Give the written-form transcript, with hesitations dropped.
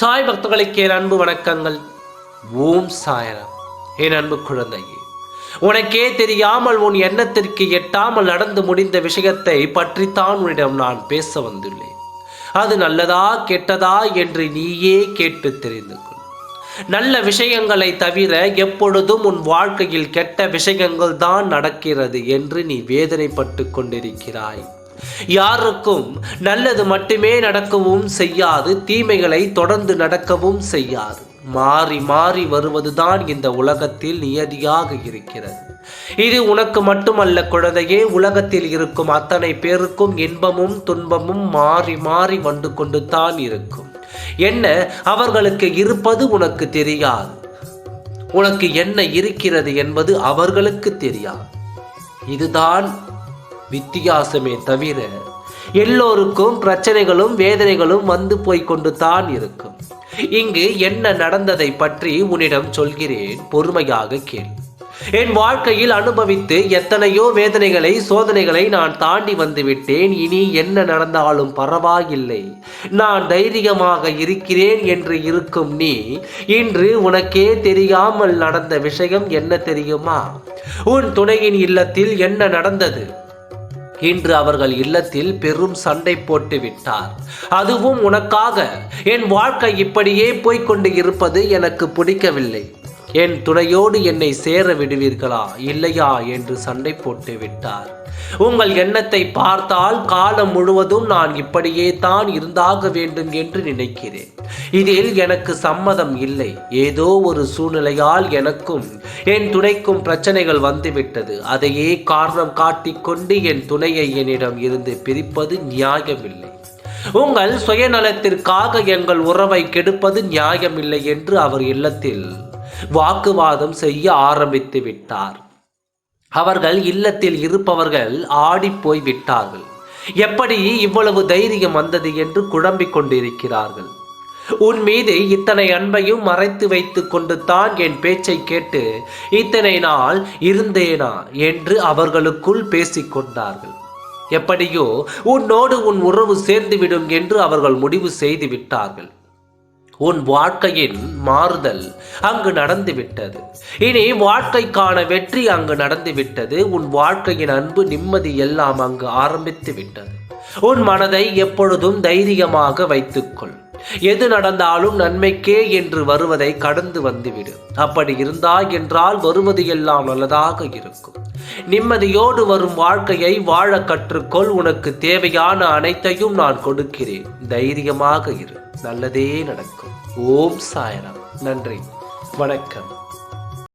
சாய் பக்தர்களுக்கு என் அன்பு வணக்கங்கள். ஓம் சாய்ராம். என் அன்பு குழந்தையே, உனக்கே தெரியாமல் உன் எண்ணத்திற்கு எட்டாமல் நடந்து முடிந்த விஷயத்தை பற்றித்தான் உன்னிடம் நான் பேச வந்துள்ளேன். அது நல்லதா கெட்டதா என்று நீயே கேட்டு தெரிந்து கொள். நல்ல விஷயங்களை தவிர எப்பொழுதும் உன் வாழ்க்கையில் கெட்ட விஷயங்கள் தான் நடக்கிறது என்று நீ வேதனைப்பட்டு கொண்டிருக்கிறாய். யாருக்கும் நல்லது மட்டுமே நடக்கவும் செய்யாது, தீமைகளை தொடர்ந்து நடக்கவும் செய்யாது. மாறி மாறி வருவதுதான் இந்த உலகத்தில் நியதியாக இருக்கிறது. இது உனக்கு மட்டுமல்ல குழந்தையே, உலகத்தில் இருக்கும் அத்தனை பேருக்கும் இன்பமும் துன்பமும் மாறி மாறி வந்து கொண்டு தான் இருக்கும். என்ன அவர்களுக்கு இருப்பது உனக்கு தெரியாது, உனக்கு என்ன இருக்கிறது என்பது அவர்களுக்கு தெரியாது. இதுதான் வித்தியாசமே தவிர எல்லோருக்கும் பிரச்சனைகளும் வேதனைகளும் வந்து போய்கொண்டு தான் இருக்கும். இங்கு என்ன நடந்ததை பற்றி உன்னிடம் சொல்கிறேன், பொறுமையாக கேள். என் வாழ்க்கையில் அனுபவித்து எத்தனையோ வேதனைகளை சோதனைகளை நான் தாண்டி வந்து விட்டேன். இனி என்ன நடந்தாலும் பரவாயில்லை, நான் தைரியமாக இருக்கிறேன் என்று இருக்கும் நீ, இன்று உனக்கே தெரியாமல் நடந்த விஷயம் என்ன தெரியுமா? உன் துணையின் இல்லத்தில் என்ன நடந்தது? இன்று அவர்கள் இல்லத்தில் பெரும் சண்டை போட்டு விட்டார். அதுவும் உனக்காக. என் வாழ்க்கை இப்படியே போய்கொண்டு இருப்பது எனக்கு பிடிக்கவில்லை. என் துணையோடு என்னை சேர விடுவீர்களா இல்லையா என்று சண்டை போட்டு விட்டார். உங்கள் எண்ணத்தை பார்த்தால் காலம் முழுவதும் நான் இப்படியே தான் இருந்தாக வேண்டும் என்று நினைக்கிறேன். இதில் எனக்கு சம்மதம் இல்லை. ஏதோ ஒரு சூழ்நிலையால் எனக்கும் என் துணைக்கும் பிரச்சனைகள் வந்துவிட்டது. அதையே காரணம் காட்டிக்கொண்டு என் துணையை என்னிடம் இருந்து பிரிப்பது நியாயமில்லை. உங்கள் சுயநலத்திற்காக எங்கள் உறவை கெடுப்பது நியாயமில்லை என்று அவர் இல்லத்தில் வாக்குவாதம் செய்ய ஆரம்பித்து விட்டார். அவர்கள் இல்லத்தில் இருப்பவர்கள் ஆடிப்போய் விட்டார்கள். எப்படி இவ்வளவு தைரியம் வந்தது என்று குழம்பிக் கொண்டிருக்கிறார்கள். உன் மீது இத்தனை அன்பையும் மறைத்து வைத்து கொண்டு தான் என் பேச்சை கேட்டு இத்தனை நாள் இருந்தேனா என்று அவர்களுக்குள் பேசிக்கொண்டார்கள். எப்படியோ உன்னோடு உன் உறவு சேர்ந்துவிடும் என்று அவர்கள் முடிவு செய்து விட்டார்கள். உன் வாழ்க்கையின் மாறுதல் அங்கு நடந்துவிட்டது. இனி வாழ்க்கைக்கான வெற்றி அங்கு நடந்துவிட்டது. உன் வாழ்க்கையின் அன்பு நிம்மதி எல்லாம் அங்கு ஆரம்பித்து விட்டது. உன் மனதை எப்பொழுதும் தைரியமாக வைத்துக்கொள். எது நடந்தாலும் நன்மைக்கே என்று வருவதை கடந்து வந்துவிடு. அப்படி இருந்தாய் என்றால் வருவது எல்லாம் நல்லதாக இருக்கும். நிம்மதியோடு வரும் வாழ்க்கையை வாழ கற்றுக்கொள். உனக்கு தேவையான அனைத்தையும் நான் கொடுக்கிறேன். தைரியமாக இரு, நல்லதே நடக்கும். ஓம் சாய்ராம். நன்றி, வணக்கம்.